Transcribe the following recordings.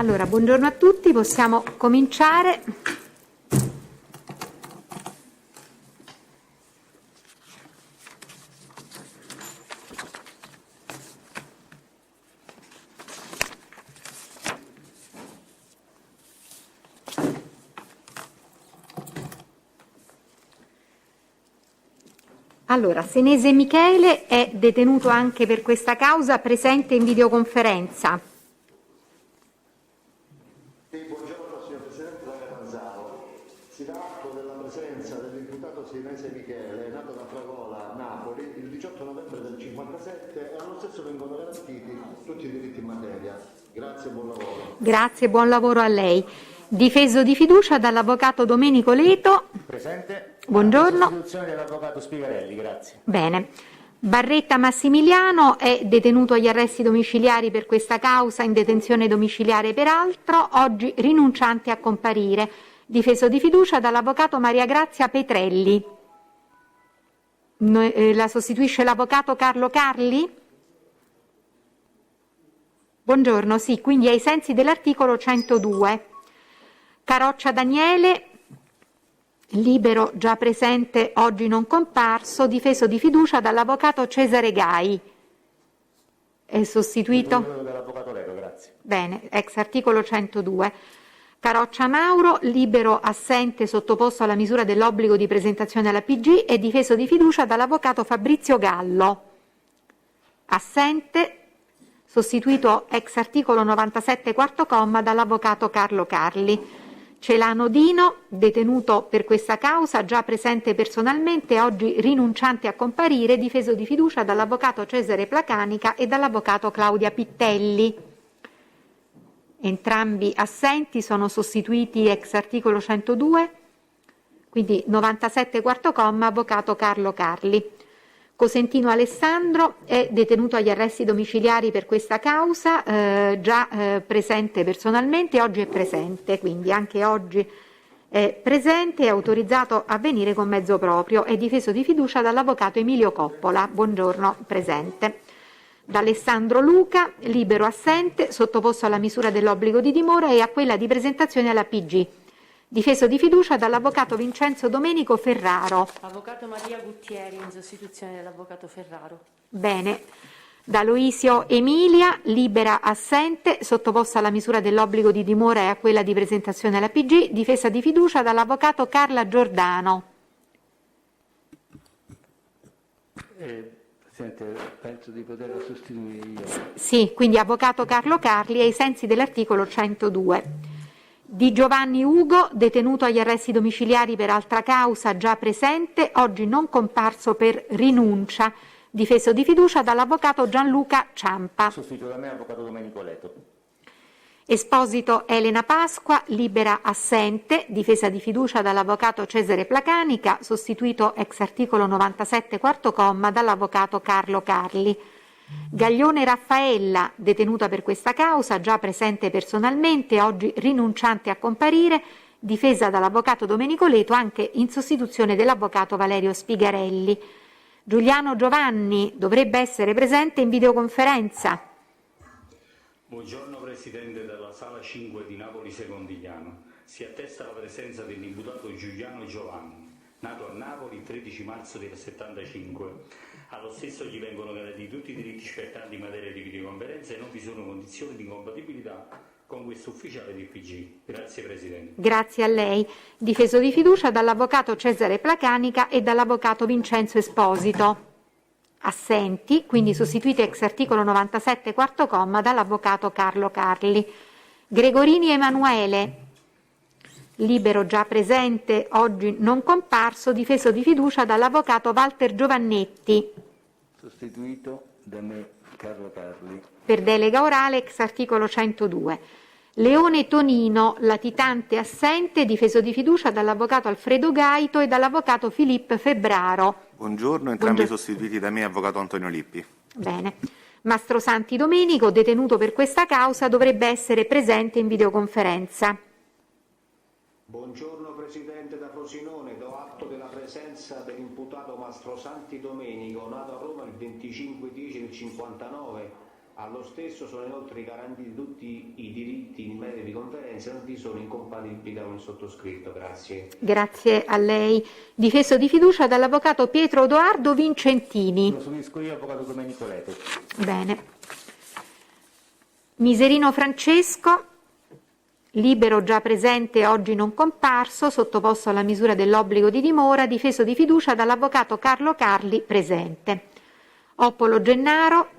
Allora, buongiorno a tutti, possiamo cominciare. Allora, Senese Michele è detenuto anche per questa causa, presente in videoconferenza. Buongiorno signor Presidente Manzaro. Si dà atto della presenza dell'imputato Senese Michele, nato da Fragola, Napoli, il 18 novembre del 57 e allo stesso vengono garantiti tutti i diritti in materia. Grazie e buon lavoro. Grazie, buon lavoro a lei. Difeso di fiducia dall'avvocato Domenico Leto. Presente. Buongiorno. Sostituzione dell'avvocato Spigarelli, grazie. Bene. Barretta Massimiliano è detenuto agli arresti domiciliari per questa causa, in detenzione domiciliare peraltro, oggi rinunciante a comparire. Difeso di fiducia dall'avvocato Maria Grazia Petrelli. La sostituisce l'avvocato Carlo Carli? Buongiorno, sì, quindi ai sensi dell'articolo 102. Caroccia Daniele, libero già presente, oggi non comparso, difeso di fiducia dall'avvocato Cesare Gai. È sostituito? Dall'avvocato Leto, grazie. Bene, ex articolo 102. Caroccia Mauro, libero assente sottoposto alla misura dell'obbligo di presentazione alla PG e difeso di fiducia dall'avvocato Fabrizio Gallo. Assente, sostituito ex articolo 97 quarto comma dall'avvocato Carlo Carli. Celano Dino, detenuto per questa causa, già presente personalmente, oggi rinunciante a comparire, difeso di fiducia dall'avvocato Cesare Placanica e dall'avvocato Claudia Pittelli. Entrambi assenti, sono sostituiti ex articolo 102, quindi 97 quarto comma, avvocato Carlo Carli. Cosentino Alessandro è detenuto agli arresti domiciliari per questa causa, già presente personalmente, oggi è presente, quindi anche oggi è presente, è autorizzato a venire con mezzo proprio, è difeso di fiducia dall'avvocato Emilio Coppola. Buongiorno, presente. D'Alessandro Luca, libero assente, sottoposto alla misura dell'obbligo di dimora e a quella di presentazione alla PG. Difeso di fiducia dall'avvocato Vincenzo Domenico Ferraro. Avvocato Maria Guttieri in sostituzione dell'avvocato Ferraro. Bene. Da Loisio Emilia, libera assente, sottoposta alla misura dell'obbligo di dimora e a quella di presentazione alla PG, difesa di fiducia dall'avvocato Carla Giordano. Presidente, penso di poterlo sostituire io. Sì, quindi avvocato Carlo Carli ai sensi dell'articolo 102. Di Giovanni Ugo, detenuto agli arresti domiciliari per altra causa, già presente, oggi non comparso per rinuncia, difeso di fiducia dall'avvocato Gianluca Ciampa. Sostituito da me, avvocato Domenico Leto. Esposito Elena Pasqua, libera assente, difesa di fiducia dall'avvocato Cesare Placanica, sostituito ex articolo 97 quarto comma dall'avvocato Carlo Carli. Gaglione Raffaella, detenuta per questa causa, già presente personalmente, oggi rinunciante a comparire, difesa dall'avvocato Domenico Leto anche in sostituzione dell'avvocato Valerio Spigarelli. Giuliano Giovanni dovrebbe essere presente in videoconferenza. Buongiorno Presidente della Sala 5 di Napoli Secondigliano. Si attesta la presenza dell'imputato Giuliano Giovanni, nato a Napoli il 13 marzo del 75. Allo stesso gli vengono garantiti tutti i diritti spettanti in materia di videoconferenza e non vi sono condizioni di incompatibilità con questo ufficiale di PG. Grazie Presidente. Grazie a lei. Difeso di fiducia dall'avvocato Cesare Placanica e dall'avvocato Vincenzo Esposito. Assenti, quindi sostituiti ex articolo 97 quarto comma dall'avvocato Carlo Carli. Gregorini Emanuele, libero già presente, oggi non comparso, difeso di fiducia dall'avvocato Walter Giovannetti. Sostituito da me, Carlo Carli. Per delega orale ex articolo 102. Leone Tonino, latitante assente, difeso di fiducia dall'avvocato Alfredo Gaito e dall'avvocato Filippo Febbraro. Buongiorno, entrambi sostituiti da me, avvocato Antonio Lippi. Bene. Mastrosanti Domenico, detenuto per questa causa, dovrebbe essere presente in videoconferenza. Buongiorno Presidente da Frosinone, do atto della presenza dell'imputato Mastrosanti Domenico, nato a Roma il 25/10 del 59, Allo stesso sono inoltre garantiti tutti i diritti in materia di conferenze, non sono incompatibili con il sottoscritto. Grazie. Grazie a lei. Difeso di fiducia dall'avvocato Pietro Odoardo Vincentini. Lo subisco io, avvocato Domenico Leto. Bene. Miserino Francesco, libero già presente, oggi non comparso, sottoposto alla misura dell'obbligo di dimora, difeso di fiducia dall'avvocato Carlo Carli, presente. Oppolo Gennaro,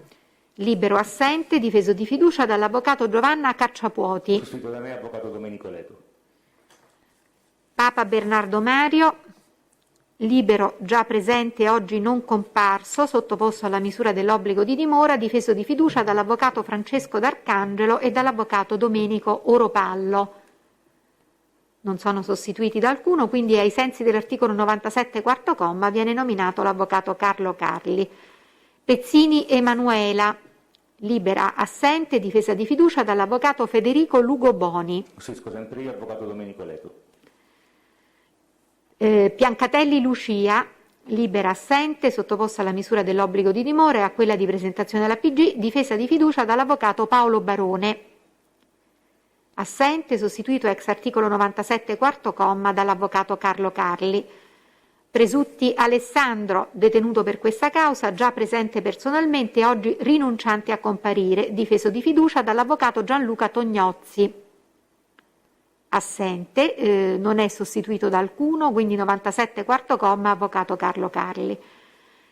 libero assente, difeso di fiducia dall'avvocato Giovanna Cacciapuoti. Sostituito da me, avvocato Domenico Leto. Papa Bernardo Mario, libero già presente, oggi non comparso, sottoposto alla misura dell'obbligo di dimora, difeso di fiducia dall'avvocato Francesco D'Arcangelo e dall'avvocato Domenico Oropallo. Non sono sostituiti da alcuno, quindi ai sensi dell'articolo 97 quarto comma viene nominato l'avvocato Carlo Carli. Pezzini Emanuela, libera assente, difesa di fiducia dall'avvocato Federico Lugo Boni. Sostituisco sempre io, avvocato Domenico Leto. Piancatelli Lucia, libera assente, sottoposta alla misura dell'obbligo di dimora e a quella di presentazione alla PG, difesa di fiducia dall'avvocato Paolo Barone. Assente, sostituito ex articolo 97 quarto comma dall'avvocato Carlo Carli. Presutti Alessandro, detenuto per questa causa, già presente personalmente, oggi rinunciante a comparire, difeso di fiducia dall'avvocato Gianluca Tognozzi. Assente, non è sostituito da alcuno, quindi 97 quarto comma, avvocato Carlo Carli.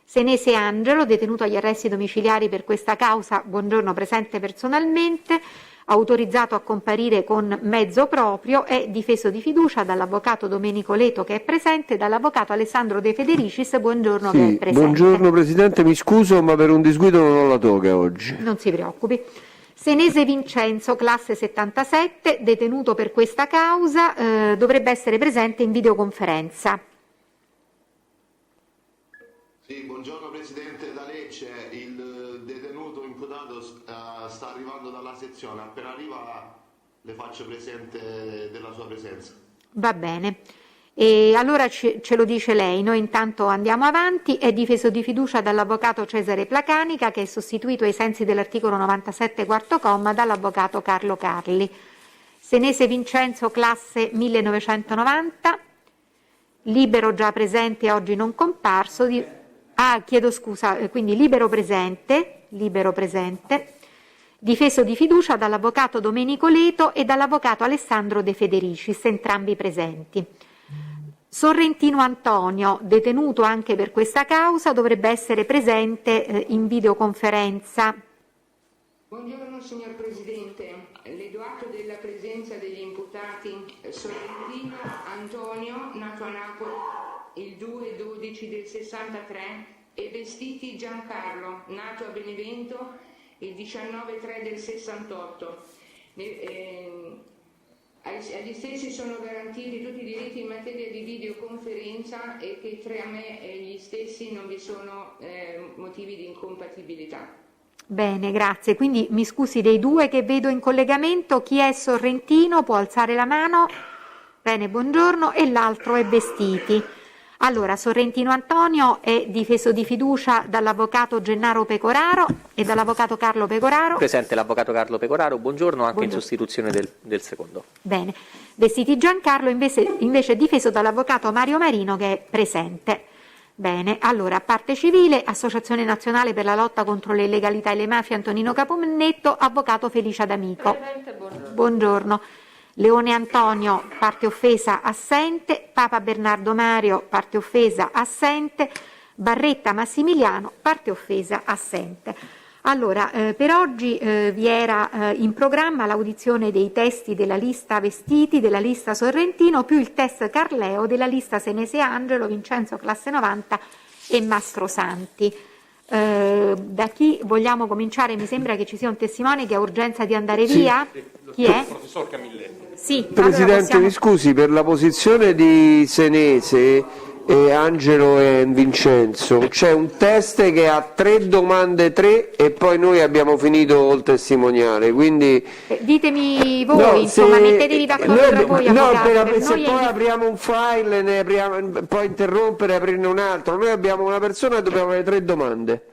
Senese Angelo, detenuto agli arresti domiciliari per questa causa, buongiorno, presente personalmente, autorizzato a comparire con mezzo proprio, è difeso di fiducia dall'avvocato Domenico Leto che è presente e dall'avvocato Alessandro De Federicis, buongiorno, che è presente. Buongiorno Presidente, mi scuso ma per un disguido non ho la toga oggi. Non si preoccupi. Senese Vincenzo, classe 77, detenuto per questa causa, dovrebbe essere presente in videoconferenza. Sì, buongiorno Presidente, da Lecce, il detenuto imputato sta arrivando dalla sezione, appena arriva le faccio presente della sua presenza. Va bene. E allora ce lo dice lei, noi intanto andiamo avanti. È difeso di fiducia dall'avvocato Cesare Placanica che è sostituito ai sensi dell'articolo 97 quarto comma dall'avvocato Carlo Carli. Senese Vincenzo, classe 1990, libero già presente, oggi non comparso. Chiedo scusa, quindi libero presente, difeso di fiducia dall'avvocato Domenico Leto e dall'avvocato Alessandro De Federicis, entrambi presenti. Sorrentino Antonio, detenuto anche per questa causa, dovrebbe essere presente in videoconferenza. Buongiorno signor Presidente, le do atto della presenza degli imputati Sorrentino Antonio, nato a Napoli il 2/12 del 63, e Vestiti Giancarlo, nato a Benevento il 19/3 del 68. Agli stessi sono garantiti tutti i diritti in materia di videoconferenza e che tra me e gli stessi non vi sono motivi di incompatibilità. Bene, grazie. Quindi mi scusi, dei due che vedo in collegamento, chi è Sorrentino? Può alzare la mano? Bene, buongiorno. E l'altro è Vestiti. Allora, Sorrentino Antonio è difeso di fiducia dall'avvocato Gennaro Pecoraro e dall'avvocato Carlo Pecoraro. Presente l'avvocato Carlo Pecoraro, buongiorno, anche in sostituzione del secondo. Bene. Vestiti Giancarlo invece è difeso dall'avvocato Mario Marino che è presente. Bene, allora, parte civile, Associazione Nazionale per la Lotta contro le Illegalità e le Mafie Antonino Caponnetto, avvocato Felicia D'Amico. Buongiorno. Leone Antonio, parte offesa, assente. Papa Bernardo Mario, parte offesa, assente. Barretta Massimiliano, parte offesa, assente. Allora, per oggi vi era in programma l'audizione dei testi della lista Vestiti, della lista Sorrentino, più il test Carleo della lista Senese Angelo, Vincenzo classe 90 e Mastrosanti. Da chi vogliamo cominciare? Mi sembra che ci sia un testimone che ha urgenza di andare via. Chi è? Professor Camilletti. Sì, Presidente, allora possiamo... mi scusi, per la posizione di Senese, Angelo e Vincenzo c'è un test che ha 3 domande 3 e poi noi abbiamo finito il testimoniare, quindi ditemi voi, mettetevi d'accordo tra voi, avvocati. Se poi apriamo un file, poi interrompere e aprirne un altro, noi abbiamo una persona e dobbiamo avere 3 domande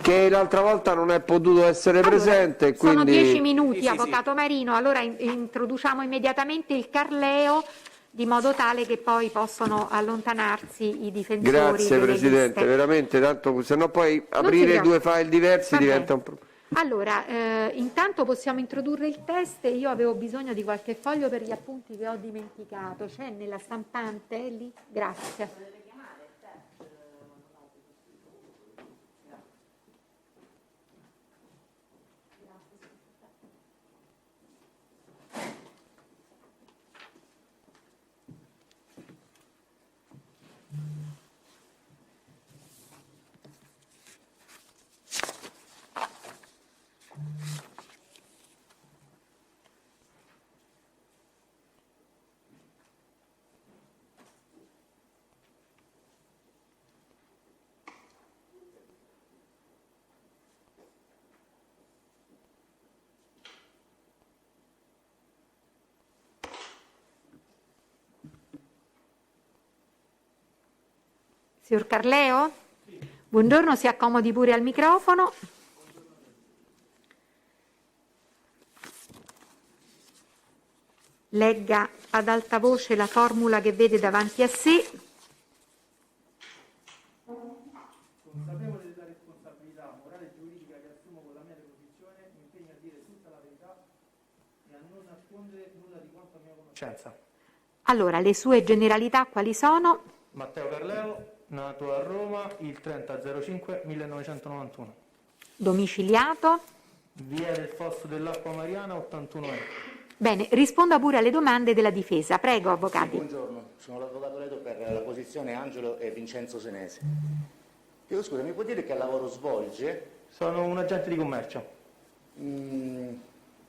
che l'altra volta non è potuto essere presente. Sono Quindi... 10 minuti, Avvocato Marino, allora introduciamo immediatamente il Carleo di modo tale che poi possono allontanarsi i difensori. Grazie delle Presidente, liste. veramente, tanto se no poi aprire due file diversi diventa un problema. Allora, intanto possiamo introdurre il test. Io avevo bisogno di qualche foglio per gli appunti che ho dimenticato. C'è nella stampante lì? Grazie. Signor Carleo? Buongiorno, si accomodi pure al microfono. Legga ad alta voce la formula che vede davanti a sé. Consapevole della responsabilità morale e giuridica che assumo con la mia deposizione, mi impegno a dire tutta la verità e a non nascondere nulla di quanto a mia conoscenza. Allora, le sue generalità quali sono? Matteo Carleo, nato a Roma il 30/05/1991. Domiciliato? Via del Fosso dell'Acqua Mariana, 81 euro. Bene, risponda pure alle domande della difesa. Prego, avvocati. Buongiorno, sono l'avvocato Leto per la posizione Angelo e Vincenzo Senese. Chiedo scusa, mi può dire che lavoro svolge? Sono un agente di commercio.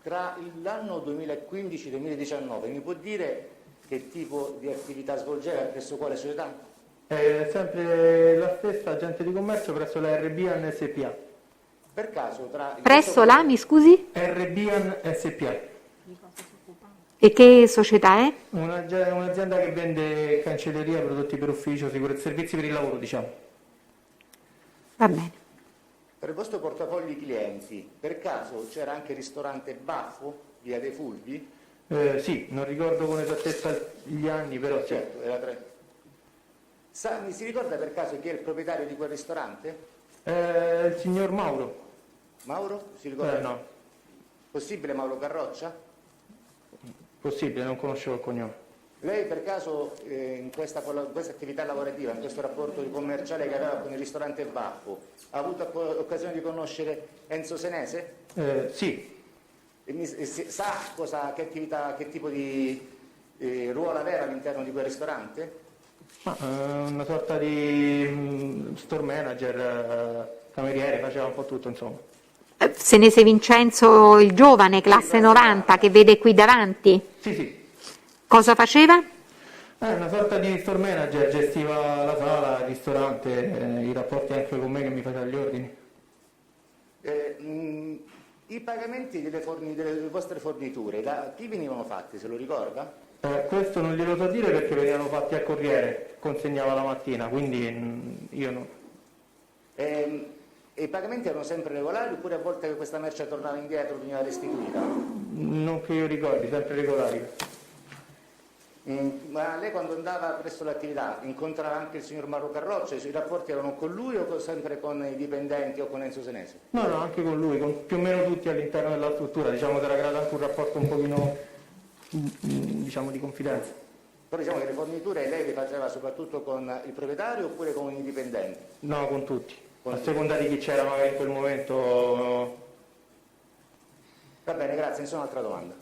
Tra l'anno 2015 e 2019 mi può dire che tipo di attività svolgeva e presso quale società? È sempre la stessa agente di commercio presso la RBAN SPA. Per caso tra... Presso la, mi scusi? RBAN SPA. E che società è? Un'azienda che vende cancelleria, prodotti per ufficio, servizi per il lavoro, diciamo. Va bene. Per il vostro portafoglio clienti, per caso c'era anche il ristorante Baffo, via dei Fulvi? Sì, non ricordo con esattezza gli anni, però sì. Certo, era 3. Mi si ricorda per caso chi è il proprietario di quel ristorante? Il signor Mauro. Mauro? Si ricorda? No. Possibile Mauro Carroccia? Possibile, non conoscevo il cognome. Lei per caso in questa attività lavorativa, in questo rapporto commerciale che aveva con il ristorante Baffo, ha avuto occasione di conoscere Enzo Senese? Sì. Sa che tipo di ruolo aveva all'interno di quel ristorante? Una sorta di store manager, cameriere, faceva un po' tutto, insomma. Senese Vincenzo, il giovane, classe 90, che vede qui davanti? Sì. Cosa faceva? Una sorta di store manager, gestiva la sala, il ristorante, i rapporti anche con me che mi faceva gli ordini. I pagamenti delle vostre forniture, da chi venivano fatti, se lo ricorda? Questo non glielo so dire perché venivano fatti a corriere, consegnava la mattina, quindi io no. E i pagamenti erano sempre regolari oppure a volte questa merce tornava indietro, veniva restituita? Non che io ricordi, sempre regolari. Ma lei quando andava presso l'attività incontrava anche il signor Mauro Carroccia, i suoi rapporti erano con lui o sempre con i dipendenti o con Enzo Senese? No, anche con lui, con più o meno tutti all'interno della struttura, diciamo che era creato anche un rapporto un pochino, diciamo, di confidenza. Però diciamo che le forniture lei le faceva soprattutto con il proprietario oppure con i dipendenti? No, con tutti, a seconda di chi c'era magari in quel momento. Va bene, grazie, nessun'altra domanda.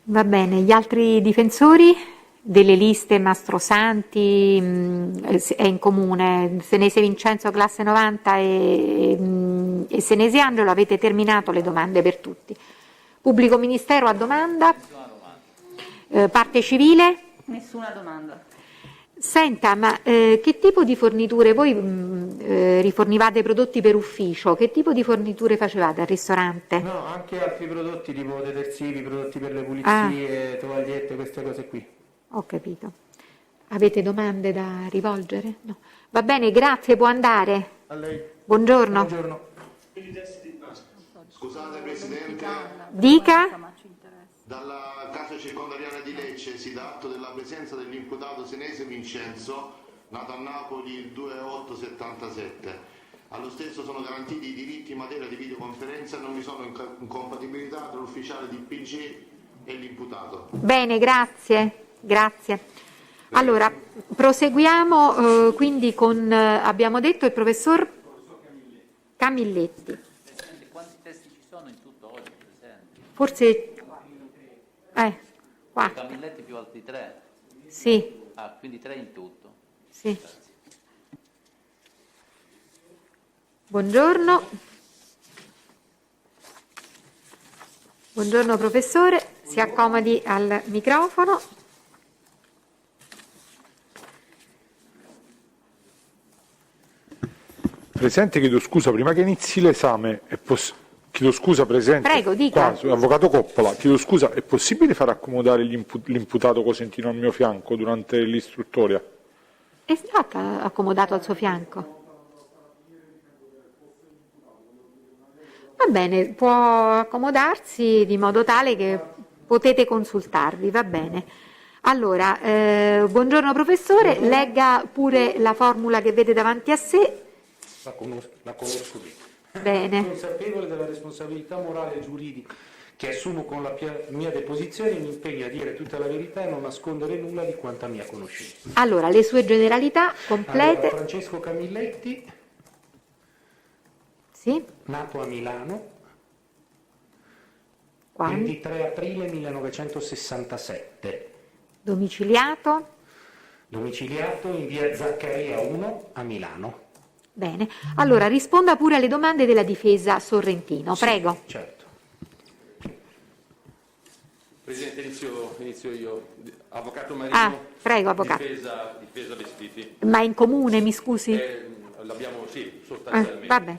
Va bene, gli altri difensori? Delle liste Mastrosanti è in comune, Senese Vincenzo classe 90 e Senese Angelo, avete terminato le domande per tutti. Pubblico Ministero a domanda? Parte civile? Nessuna domanda. Senta, ma che tipo di forniture, voi rifornivate prodotti per ufficio, che tipo di forniture facevate al ristorante? No, anche altri prodotti tipo detersivi, prodotti per le pulizie, tovagliette, queste cose qui. Ho capito. Avete domande da rivolgere? No. Va bene, grazie, può andare. A lei. Buongiorno. Buongiorno. Scusate Presidente, Dica. dalla casa circondariale di Lecce si dà atto della presenza dell'imputato Senese Vincenzo, nato a Napoli il 2/8/77. Allo stesso sono garantiti i diritti in materia di videoconferenza e non vi sono incompatibilità tra l'ufficiale di PG e l'imputato. Bene, grazie. Allora, proseguiamo quindi con, abbiamo detto, il professor Camilletti. Quanti testi ci sono in tutto oggi presenti? Forse 4. Camilletti più altri 3? Sì. Ah, quindi 3 in tutto. Sì. Buongiorno. Buongiorno professore, si accomodi al microfono. Presidente, chiedo scusa, prima che inizi l'esame, chiedo scusa Presidente. Prego, dica. Avvocato Coppola, chiedo scusa, è possibile far accomodare l'imputato Cosentino al mio fianco durante l'istruttoria? È stato accomodato al suo fianco. Va bene, può accomodarsi di modo tale che potete consultarvi, va bene. Allora, buongiorno professore, legga pure la formula che vede davanti a sé. La conosco bene. Bene. Consapevole della responsabilità morale e giuridica che assumo con la mia deposizione, mi impegno a dire tutta la verità e non nascondere nulla di quanta mia conoscenza. Allora, le sue generalità complete. Allora, Francesco Camilletti, sì. Nato a Milano, Quando? 23 aprile 1967. Domiciliato? Domiciliato in via Zaccaria 1 a Milano. Bene. Allora, risponda pure alle domande della difesa Sorrentino, prego. Certo. Presidente, inizio io. Avvocato Marino, prego, avvocato. Difesa Vestiti. Ma in comune, mi scusi? L'abbiamo, sì, sostanzialmente. Vabbè.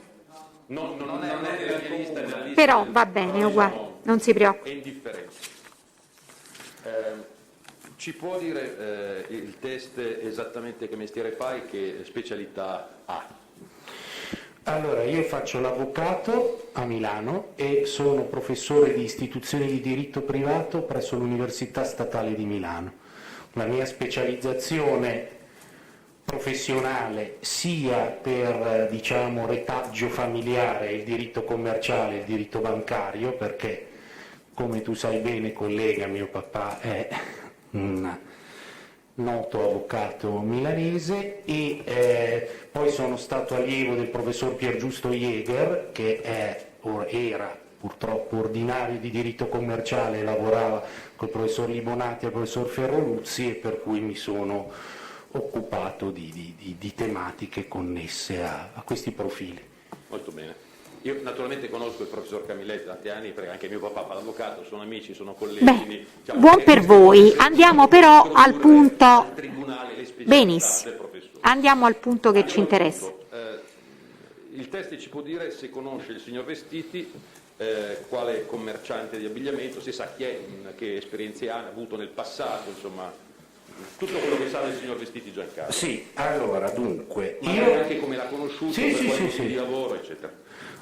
Non è nella mia lista, nella lista. Però va bene, è uguale, non si preoccupi. È indifferente. Ci può dire il test esattamente che mestiere fai, che specialità ha? Allora, io faccio l'avvocato a Milano e sono professore di istituzioni di diritto privato presso l'Università Statale di Milano. La mia specializzazione professionale sia per, diciamo, retaggio familiare, il diritto commerciale, il diritto bancario, perché, come tu sai bene, collega, mio papà è un noto avvocato milanese e poi sono stato allievo del professor Piergiusto Jäger, che era purtroppo ordinario di diritto commerciale e lavorava col professor Libonati e il professor Ferroluzzi, e per cui mi sono occupato di tematiche connesse a questi profili. Molto bene. Io naturalmente conosco il professor Camilletti da tanti anni, perché anche mio papà fa l'avvocato, sono amici, sono colleghi. Beh, buon per voi. Andiamo però al punto. Benissimo. Andiamo al punto che ci interessa. Il test ci può dire se conosce il signor Vestiti, quale commerciante di abbigliamento, se sa chi è, che esperienze ha avuto nel passato, insomma, tutto quello che sa del signor Vestiti Giancarlo. Sì, allora, dunque, io anche come l'ha conosciuto, sì. Di lavoro, eccetera.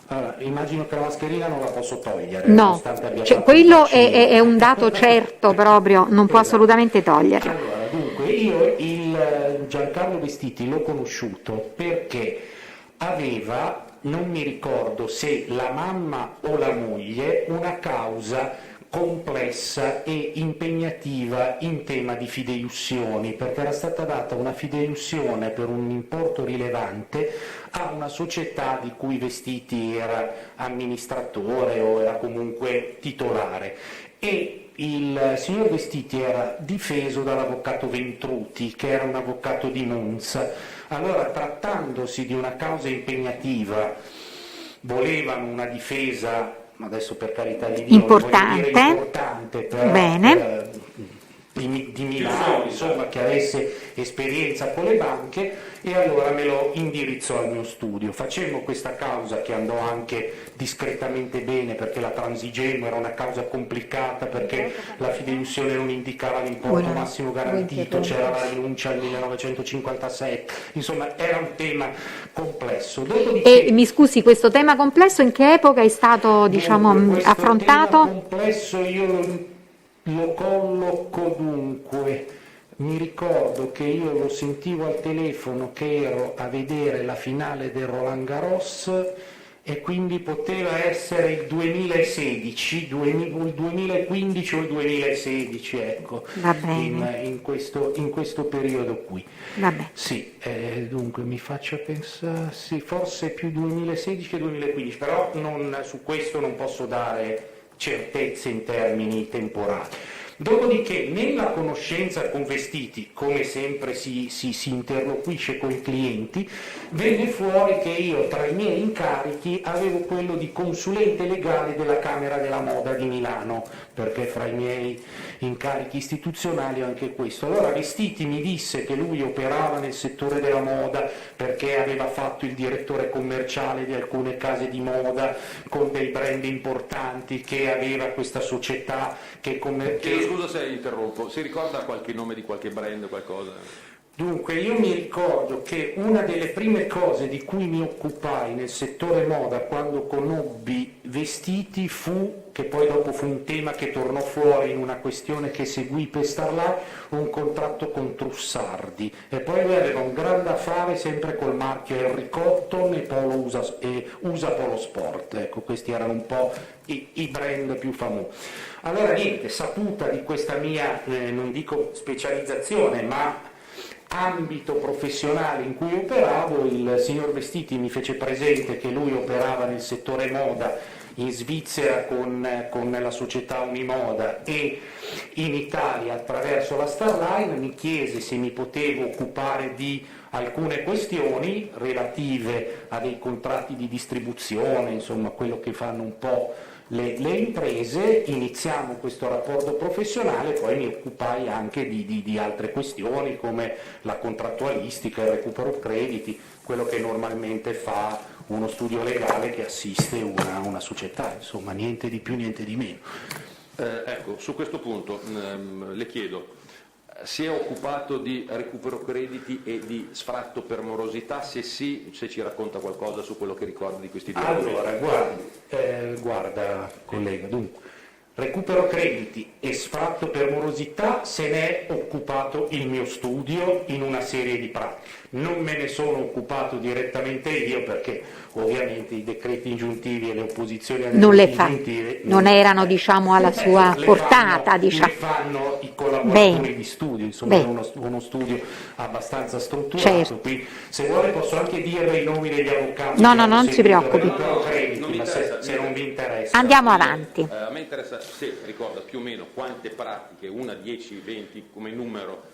Allora, immagino che la mascherina non la posso togliere. No, quello è un dato certo proprio, non può assolutamente togliere. Allora, dunque, io il Giancarlo Vestiti l'ho conosciuto perché aveva, non mi ricordo se la mamma o la moglie, una causa complessa e impegnativa in tema di fideiussioni, perché era stata data una fideiussione per un importo rilevante a una società di cui Vestiti era amministratore o era comunque titolare, e il signor Vestiti era difeso dall'avvocato Ventruti, che era un avvocato di Monza. Allora, trattandosi di una causa impegnativa, volevano una difesa, adesso per carità di Dio, importante, però, di Milano, insomma, che avesse esperienza con le banche, e allora me lo indirizzò al mio studio. Facemmo questa causa che andò anche discretamente bene, perché la transigemmo, era una causa complicata perché la fideiussione non indicava l'importo massimo garantito, c'era la rinuncia al 1957, insomma era un tema complesso. Dopodiché, E mi scusi, questo tema complesso in che epoca è stato, diciamo, affrontato? tema complesso io lo colloco dunque. Mi ricordo che io lo sentivo al telefono che ero a vedere la finale del Roland Garros, e quindi poteva essere il 2016, il 2015 o il 2016, ecco, Va bene. in questo periodo qui. Vabbè. Sì, dunque mi faccia pensare, sì, forse più 2016 che 2015, però su questo non posso dare certezze in termini temporali. Dopodiché, nella conoscenza con Vestiti, come sempre si interloquisce con i clienti, venne fuori che io tra i miei incarichi avevo quello di consulente legale della Camera della Moda di Milano, perché fra i miei incarichi istituzionali ho anche questo. Allora Vestiti mi disse che lui operava nel settore della moda perché aveva fatto il direttore commerciale di alcune case di moda con dei brand importanti, che aveva questa società che Scusa se interrompo, si ricorda qualche nome di qualche brand o qualcosa? Dunque, io mi ricordo che una delle prime cose di cui mi occupai nel settore moda quando conobbi Vestiti fu, che poi dopo fu un tema che tornò fuori in una questione che seguì per Starlight, un contratto con Trussardi, e poi lui aveva un grande affare sempre col marchio Henry Cotton e USA Polo Sport, ecco, questi erano un po' i brand più famosi. Allora niente, saputa di questa mia, non dico specializzazione, ma ambito professionale in cui operavo, il signor Vestiti mi fece presente che lui operava nel settore moda in Svizzera con la società Unimoda e in Italia attraverso la Starline. Mi chiese se mi potevo occupare di alcune questioni relative a dei contratti di distribuzione, insomma quello che fanno un po' le imprese. Iniziamo questo rapporto professionale, poi mi occupai anche di altre questioni come la contrattualistica, il recupero crediti, quello che normalmente fa uno studio legale che assiste una società, insomma niente di più, niente di meno. Ecco, su questo punto le chiedo, si è occupato di recupero crediti e di sfratto per morosità? Se sì, se ci racconta qualcosa su quello che ricorda di questi due argomenti. Allora, guarda collega, dunque, recupero crediti e sfratto per morosità se ne è occupato il mio studio in una serie di pratiche. Non me ne sono occupato direttamente io perché ovviamente i decreti ingiuntivi e le opposizioni alle Non le decreti fa, ingiuntivi non erano, diciamo, alla sua portata, diciamo. Le fanno i collaboratori Bene. di studio, insomma è uno studio abbastanza strutturato, Certo. quindi se vuole posso anche dirle i nomi degli avvocati. No, che no, hanno non si seguito preoccupi. recupero crediti, Non mi ma interessa, se non vi interessa. Andiamo avanti. A me interessa se ricorda più o meno quante pratiche, una, 10, 20 come numero,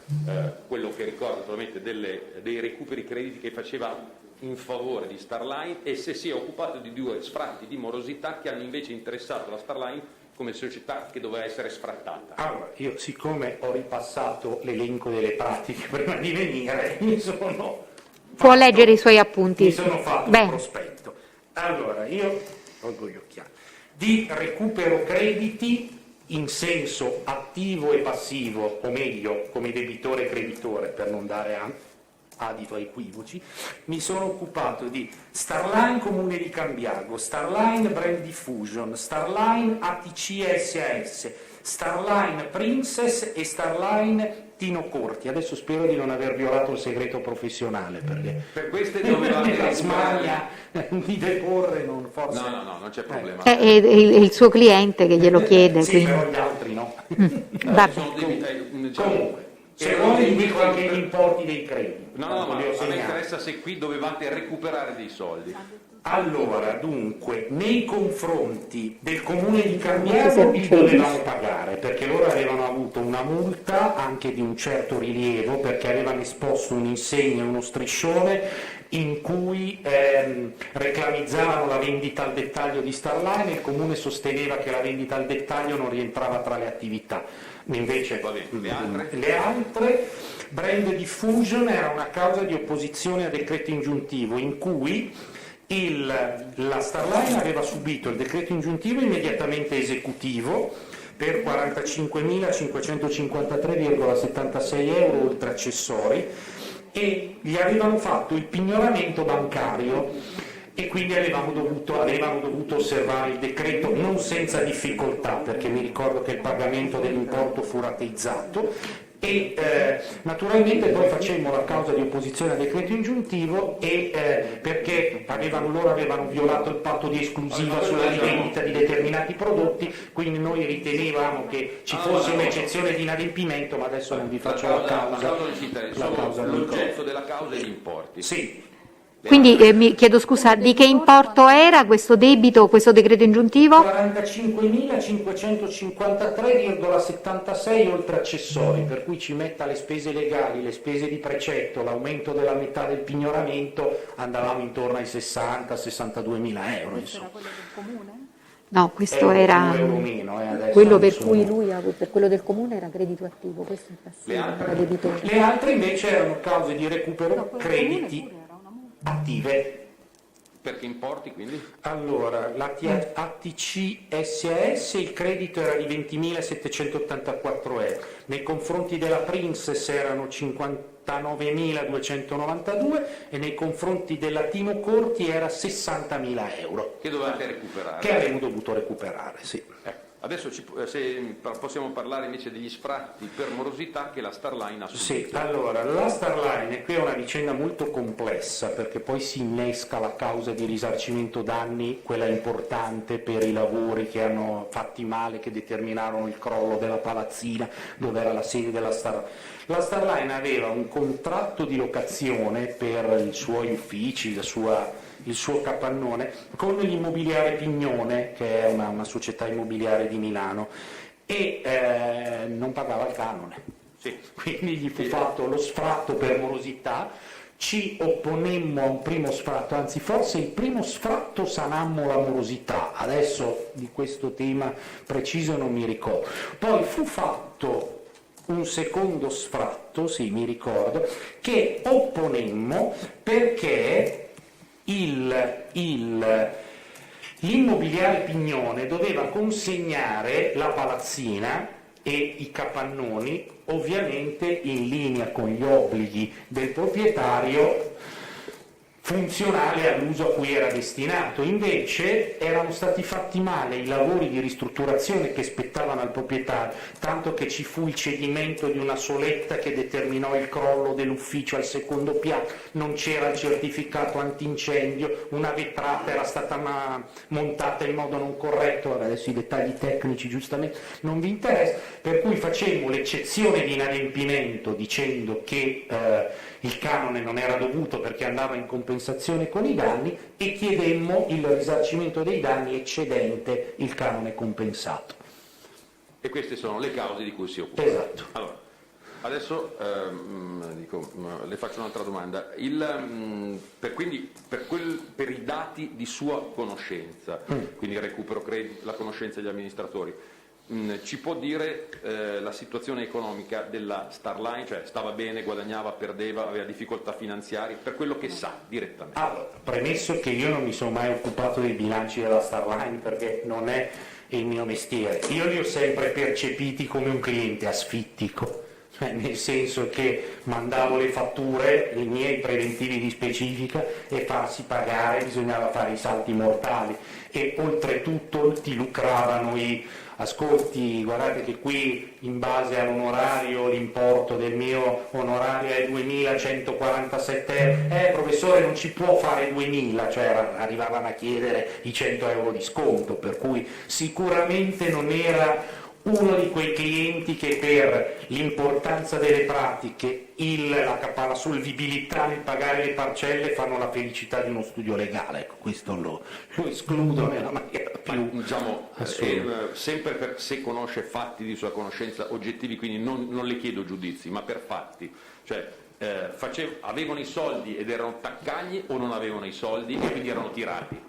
quello che ricorda naturalmente dei recuperi crediti che faceva in favore di Starline, e se si è occupato di due sfratti di morosità che hanno invece interessato la Starline come società che doveva essere sfrattata. Allora, io siccome ho ripassato l'elenco delle pratiche prima di venire, Può leggere i suoi appunti. mi sono fatto un Bene. prospetto. Allora, io tolgo gli occhiali. Di recupero crediti in senso attivo e passivo, o meglio, come debitore e creditore, per non dare adito a equivoci, mi sono occupato di Starline Comune di Cambiago, Starline Brand Diffusion, Starline ATC SAS, Starline Princess e Starline Tino Corti. Adesso spero di non aver violato il segreto professionale, perché Per queste dovevate la smania di deporre non forse... No, non c'è problema. È il suo cliente che glielo chiede. Sì, Quindi. però gli altri no. Vabbè. Sono diciamo, Comunque, se vuole gli dico anche gli importi dei crediti. No, ma li ho a me segnati. interessa se qui dovevate recuperare dei soldi. Allora, dunque, nei confronti del comune di Cambiago li dovevamo pagare, perché loro avevano avuto una multa anche di un certo rilievo, perché avevano esposto un'insegna e uno striscione in cui reclamizzavano la vendita al dettaglio di Starline e il comune sosteneva che la vendita al dettaglio non rientrava tra le attività. Invece le altre? Brand Diffusion era una causa di opposizione a decreto ingiuntivo in cui la Starline aveva subito il decreto ingiuntivo immediatamente esecutivo per 45.553,76 euro oltre accessori e gli avevano fatto il pignoramento bancario e quindi avevano dovuto osservare il decreto non senza difficoltà, perché mi ricordo che il pagamento dell'importo fu rateizzato e naturalmente poi facemmo la causa di opposizione al decreto ingiuntivo perché loro avevano violato il patto di esclusiva sulla rivendita di determinati prodotti, quindi noi ritenevamo che ci fosse un'eccezione di inadempimento, ma adesso non vi faccio la causa. L'oggetto della causa e gli importi. Sì. Quindi mi chiedo scusa, di che importo era questo debito, questo decreto ingiuntivo? 45.553,76 oltre accessori, per cui ci metta le spese legali, le spese di precetto, l'aumento della metà del pignoramento, andavamo intorno ai 60-62.000 euro. Insomma. Quello del comune? No, questo era meno, quello per cui per quello del comune era credito attivo, questo è passivo, era debitore. Le altre invece erano cause di recupero crediti attive. Per che importi quindi? Allora, la ATC SAS il credito era di 20.784 euro, nei confronti della Princess erano 59.292 e nei confronti della Tino Corti era 60.000 euro. Che dovevate recuperare? Che avremmo dovuto recuperare, sì. Adesso possiamo parlare invece degli sfratti per morosità che la Starline ha subito. Sì, allora, la Starline qui è una vicenda molto complessa perché poi si innesca la causa di risarcimento danni, quella importante per i lavori che hanno fatti male, che determinarono il crollo della palazzina dove era la sede della Starline. La Starline aveva un contratto di locazione per i suoi uffici, il suo capannone, con l'immobiliare Pignone, che è una società immobiliare di Milano, e non pagava il canone. Sì. Quindi gli fu fatto lo sfratto per morosità, ci opponemmo a un primo sfratto, anzi forse il primo sfratto sanammo la morosità, adesso di questo tema preciso non mi ricordo. Poi fu fatto un secondo sfratto, sì mi ricordo, che opponemmo perché l'immobiliare Pignone doveva consegnare la palazzina e i capannoni, ovviamente in linea con gli obblighi del proprietario, funzionale all'uso a cui era destinato. Invece erano stati fatti male i lavori di ristrutturazione che spettavano al proprietario, tanto che ci fu il cedimento di una soletta che determinò il crollo dell'ufficio al secondo piano, non c'era il certificato antincendio, una vetrata era stata montata in modo non corretto, adesso i dettagli tecnici giustamente non vi interessano, per cui facemmo l'eccezione di inadempimento dicendo che il canone non era dovuto perché andava in compensazione con i danni e chiedemmo il risarcimento dei danni eccedente il canone compensato. E queste sono le cause di cui si occupa. Esatto. Allora, adesso le faccio un'altra domanda. Per i dati di sua conoscenza, quindi il recupero credito, la conoscenza degli amministratori, ci può dire la situazione economica della Starline, cioè stava bene, guadagnava, perdeva, aveva difficoltà finanziarie, per quello che sa direttamente? Allora, premesso che io non mi sono mai occupato dei bilanci della Starline perché non è il mio mestiere, io li ho sempre percepiti come un cliente asfittico, nel senso che mandavo le fatture, i miei preventivi di specifica e farsi pagare bisognava fare i salti mortali e oltretutto ti lucravano ascolti, guardate che qui in base all'onorario l'importo del mio onorario è 2.147 euro, professore non ci può fare 2.000, cioè arrivavano a chiedere i 100 euro di sconto, per cui sicuramente non era uno di quei clienti che per l'importanza delle pratiche, la solvibilità nel pagare le parcelle fanno la felicità di uno studio legale, ecco, questo lo escludo nella maniera più sempre se conosce fatti di sua conoscenza oggettivi, quindi non le chiedo giudizi, ma per fatti, cioè avevano i soldi ed erano taccagni o non avevano i soldi e quindi erano tirati?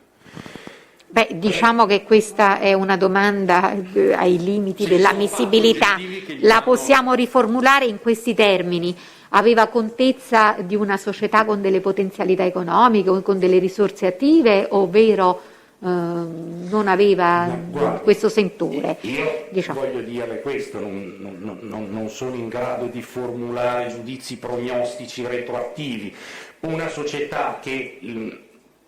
Beh, diciamo che questa è una domanda ai limiti dell'ammissibilità, la possiamo riformulare in questi termini. Aveva contezza di una società con delle potenzialità economiche o con delle risorse attive, ovvero non aveva questo sentore? Io voglio dirle questo, non sono in grado di formulare giudizi prognostici retroattivi. Una società che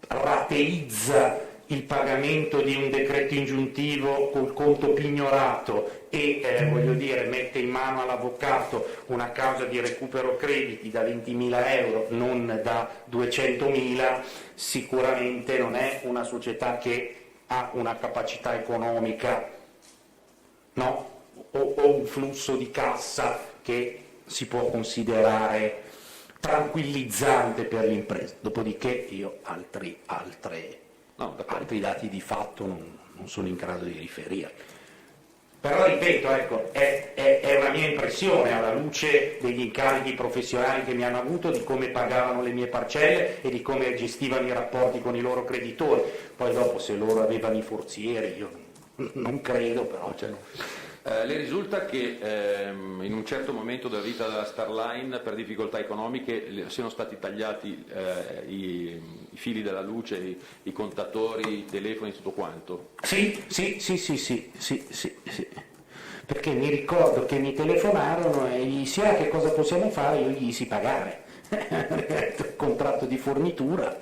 rateizza il pagamento di un decreto ingiuntivo col conto pignorato e voglio dire, mette in mano all'avvocato una causa di recupero crediti da 20.000 euro, non da 200.000, sicuramente non è una società che ha una capacità economica, no? O un flusso di cassa che si può considerare tranquillizzante per l'impresa. Dopodiché io altri dati di fatto non sono in grado di riferire. Però ripeto, ecco, è una mia impressione alla luce degli incarichi professionali che mi hanno avuto, di come pagavano le mie parcelle e di come gestivano i rapporti con i loro creditori. Poi dopo se loro avevano i forzieri, io non credo, però Le risulta che in un certo momento della vita della Starline, per difficoltà economiche, siano stati tagliati i fili della luce, i contatori, i telefoni, tutto quanto? Sì. Perché mi ricordo che mi telefonarono e gli dissi che cosa possiamo fare, io gli dissi pagare. Il contratto di fornitura,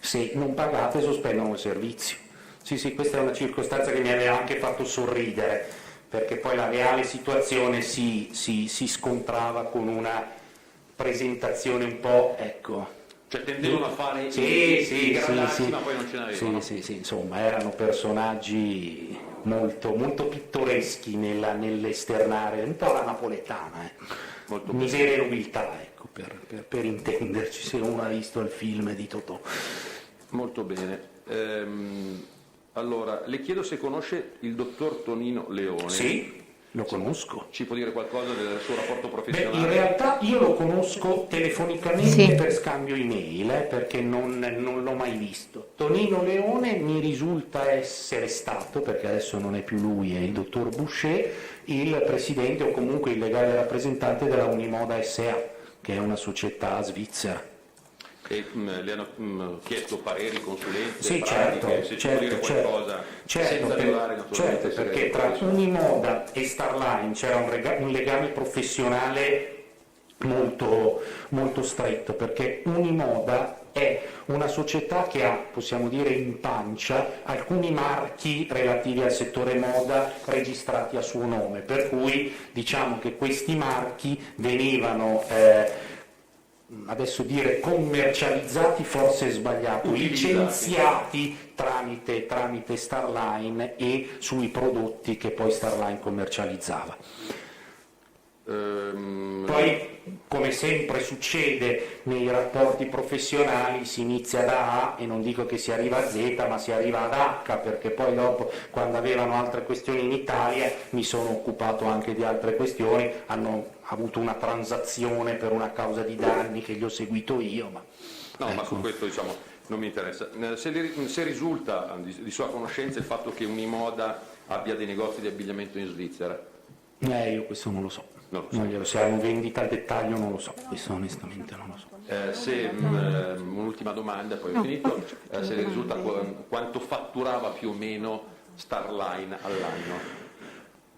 se non pagate sospendono il servizio. Sì, questa è una circostanza che mi aveva anche fatto sorridere, perché poi la reale situazione si scontrava con una presentazione un po', ecco. Cioè tendevano a fare sì, ma poi non ce n'avevano. Sì, insomma, erano personaggi molto, molto pittoreschi nell'esternare, un po' la napoletana, molto miseria e umiltà, ecco, per intenderci, se uno ha visto il film di Totò. Molto bene. Allora, le chiedo se conosce il dottor Tonino Leone. Sì, lo conosco. Ci può dire qualcosa del suo rapporto professionale? In realtà io lo conosco telefonicamente per scambio email, perché non l'ho mai visto. Tonino Leone mi risulta essere stato, perché adesso non è più lui, è il dottor Boucher, il presidente o comunque il legale rappresentante della Unimoda SA, che è una società svizzera. E le hanno chiesto pareri, consulenze, sì, pratiche, se ci può dire qualcosa, senza arrivare naturalmente perché tra Unimoda e Starline c'era un legame professionale molto, molto stretto, perché Unimoda è una società che ha, possiamo dire in pancia, alcuni marchi relativi al settore moda registrati a suo nome, per cui diciamo che questi marchi venivano adesso dire commercializzati forse è sbagliato, licenziati tramite Starline e sui prodotti che poi Starline commercializzava. Poi, come sempre succede nei rapporti professionali, si inizia da A e non dico che si arriva a Z, ma si arriva ad H, perché poi dopo, quando avevano altre questioni in Italia, mi sono occupato anche di altre questioni, hanno avuto una transazione per una causa di danni che gli ho seguito io. Ma su questo diciamo non mi interessa. Se risulta di sua conoscenza il fatto che Unimoda abbia dei negozi di abbigliamento in Svizzera? Io questo non lo so. Se hanno vendita al dettaglio non lo so, questo onestamente non lo so. Un'ultima domanda, poi ho finito. Se le risulta quanto fatturava più o meno Starline all'anno?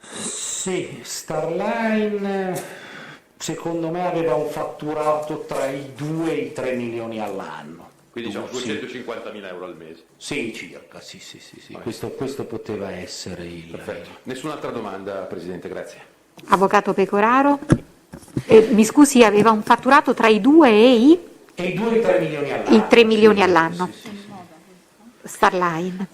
Sì, Starline secondo me aveva un fatturato tra i 2 e i 3 milioni all'anno. Quindi diciamo 250.000 euro al mese? Sì, circa, sì. Questo poteva essere il... Perfetto. Nessun'altra domanda, Presidente, grazie. Avvocato Pecoraro, mi scusi, aveva un fatturato tra i 2 e i 2 e i 3 milioni all'anno. I 3 milioni all'anno. Sì. Starline.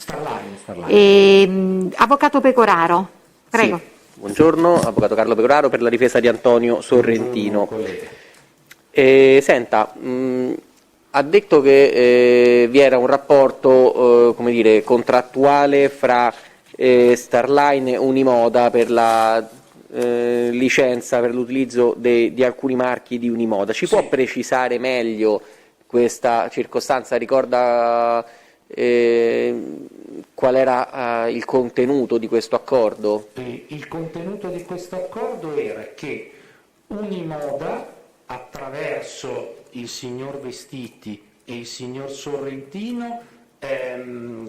Avvocato Pecoraro, prego. Sì. Buongiorno, avvocato Carlo Pecoraro per la difesa di Antonio Sorrentino. Senta, ha detto che vi era un rapporto contrattuale fra Starline e Unimoda per la licenza per l'utilizzo di alcuni marchi di Unimoda. Ci può precisare meglio questa circostanza? Ricorda qual era il contenuto di questo accordo? Il contenuto di questo accordo era che Unimoda, attraverso il signor Vestiti e il signor Sorrentino,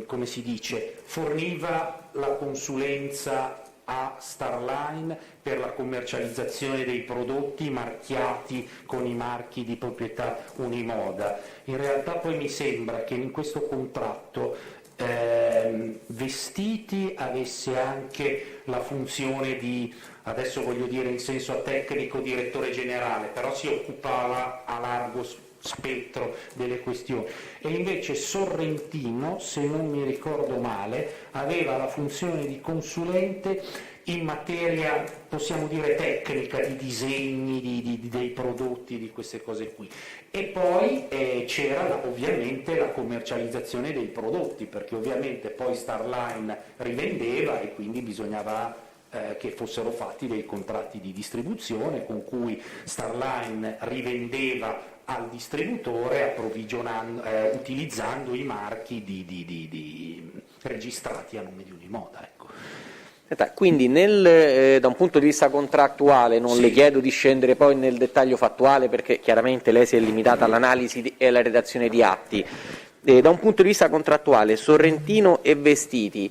come si dice, forniva la consulenza a Starline per la commercializzazione dei prodotti marchiati con i marchi di proprietà Unimoda. In realtà poi mi sembra che in questo contratto Vestiti avesse anche la funzione di, adesso voglio dire in senso tecnico, direttore generale, però si occupava a largo spettro delle questioni, e invece Sorrentino, se non mi ricordo male, aveva la funzione di consulente in materia, possiamo dire, tecnica, di disegni, dei prodotti, di queste cose qui. E poi c'era ovviamente la commercializzazione dei prodotti, perché ovviamente poi Starline rivendeva e quindi bisognava che fossero fatti dei contratti di distribuzione con cui Starline rivendeva al distributore utilizzando i marchi registrati a nome di Unimoda. Ecco. Quindi da un punto di vista contrattuale, non le chiedo di scendere poi nel dettaglio fattuale perché chiaramente lei si è limitata all'analisi e alla redazione di atti, da un punto di vista contrattuale Sorrentino e Vestiti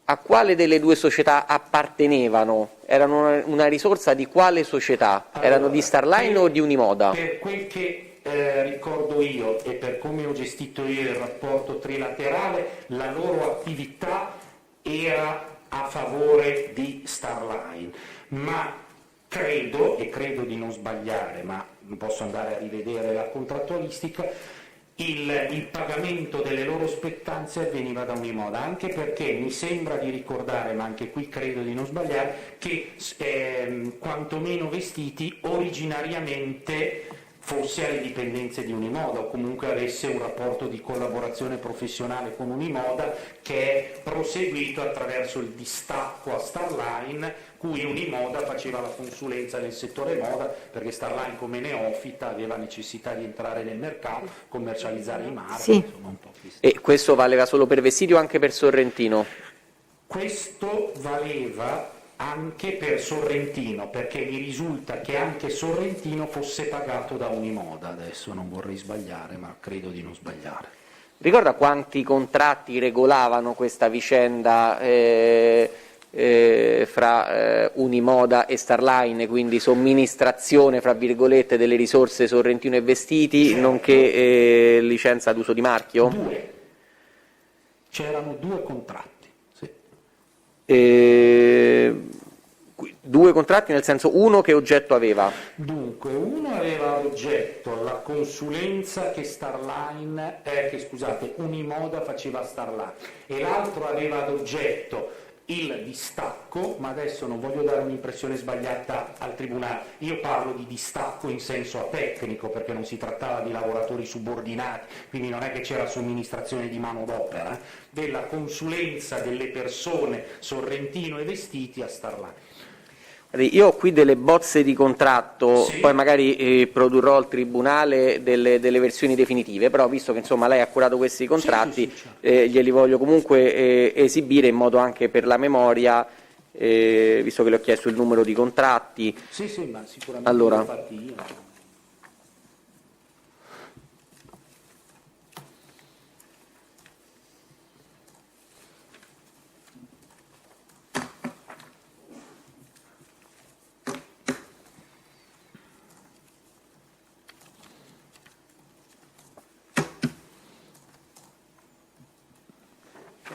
a quale delle due società appartenevano? Erano una risorsa di quale società? Erano di Starline o di Unimoda? Per quel che ricordo io e per come ho gestito io il rapporto trilaterale, la loro attività era a favore di Starline, ma credo, e credo di non sbagliare, ma posso andare a rivedere la contrattualistica, il pagamento delle loro spettanze avveniva da Unimoda, anche perché mi sembra di ricordare, ma anche qui credo di non sbagliare, che quantomeno Vestiti originariamente fosse alle dipendenze di Unimoda o comunque avesse un rapporto di collaborazione professionale con Unimoda che è proseguito attraverso il distacco a Starline, cui Unimoda faceva la consulenza nel settore moda perché Starline come neofita aveva necessità di entrare nel mercato, commercializzare i marchi. Sì. Insomma, un po' E questo valeva solo per Vestiti o anche per Sorrentino? Questo valeva anche per Sorrentino, perché mi risulta che anche Sorrentino fosse pagato da Unimoda, adesso non vorrei sbagliare, ma credo di non sbagliare. Ricorda quanti contratti regolavano questa vicenda fra Unimoda e Starline, quindi somministrazione, fra virgolette, delle risorse Sorrentino e Vestiti, certo, nonché licenza d'uso di marchio? C'erano 2 contratti. Due contratti nel senso, uno che oggetto aveva? Dunque, uno aveva ad oggetto la consulenza che Unimoda faceva a Starline, e l'altro aveva ad oggetto il distacco, ma adesso non voglio dare un'impressione sbagliata al Tribunale, io parlo di distacco in senso atecnico perché non si trattava di lavoratori subordinati, quindi non è che c'era somministrazione di manodopera, della consulenza delle persone Sorrentino e Vestiti a Starline. Io ho qui delle bozze di contratto, sì, poi magari produrrò al Tribunale delle versioni definitive, però visto che insomma lei ha curato questi contratti, sì, certo, glieli voglio comunque esibire in modo anche per la memoria, visto che le ho chiesto il numero di contratti. Sì, ma sicuramente allora, l'ho fatti io.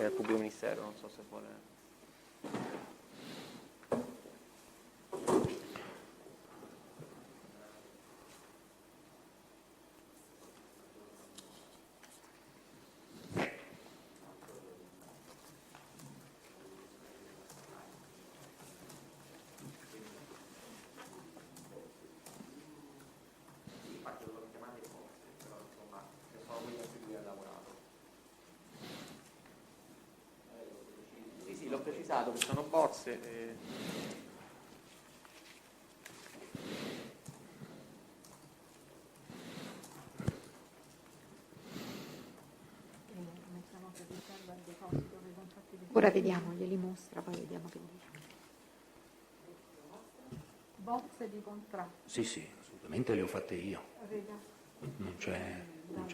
il pubblico ministero, non so se vuole. L'ho precisato che sono bozze. Ora vediamo, glieli mostra, poi vediamo che dice. Bozze di contratto. Sì, sì, assolutamente le ho fatte io. Non c'è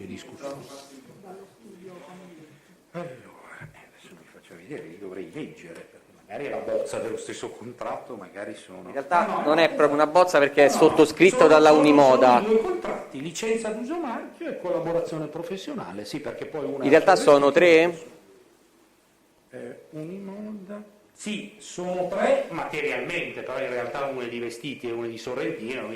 discussione. Allora, adesso vi faccio vedere, li dovrei leggere, perché magari è la bozza dello stesso contratto, magari sono... In realtà non è proprio una bozza perché è sottoscritto dalla Unimoda. Sono due contratti, licenza d'uso marchio e collaborazione professionale, sì, perché poi una... In realtà sono 3? Unimoda... Sì, sono 3 materialmente, però in realtà uno è di Vestiti e uno è di Sorrentino.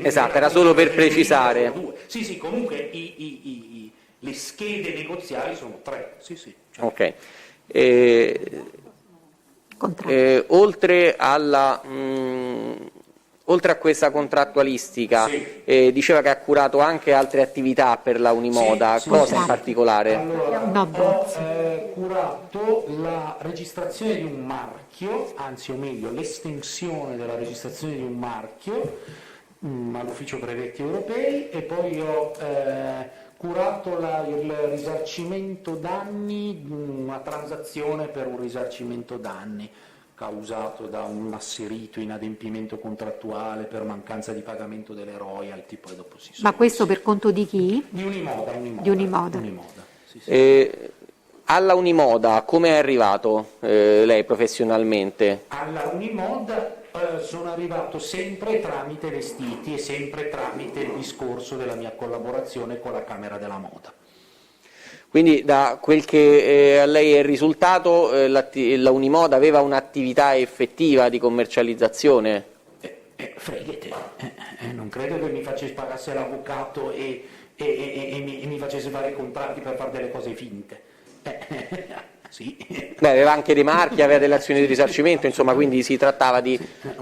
Esatto, era solo per precisare. Sì, sì, comunque le schede negoziali sono 3. Sì, sì. Ok. Oltre a questa contrattualistica, sì. Diceva che ha curato anche altre attività per la Unimoda, sì, cosa sì. in particolare? Allora, ho curato la registrazione di un marchio, anzi o meglio l'estensione della registrazione di un marchio all'Ufficio Brevetti Europei, e poi ho curato il risarcimento danni, una transazione per un risarcimento danni causato da un asserito inadempimento contrattuale per mancanza di pagamento delle royalty, poi dopo si Ma questo per conto di chi? Di Unimoda. Di Unimoda. Sì, sì. Alla Unimoda come è arrivato lei professionalmente? Alla Unimoda sono arrivato sempre tramite Vestiti e sempre tramite il discorso della mia collaborazione con la Camera della Moda. Quindi da quel che a lei è risultato, la Unimoda aveva un'attività effettiva di commercializzazione? Freghete, non credo che mi facesse pagasse l'avvocato e mi facesse fare i contratti per fare delle cose finte. Sì. Beh, aveva anche dei marchi, aveva delle azioni di risarcimento, insomma, quindi si trattava di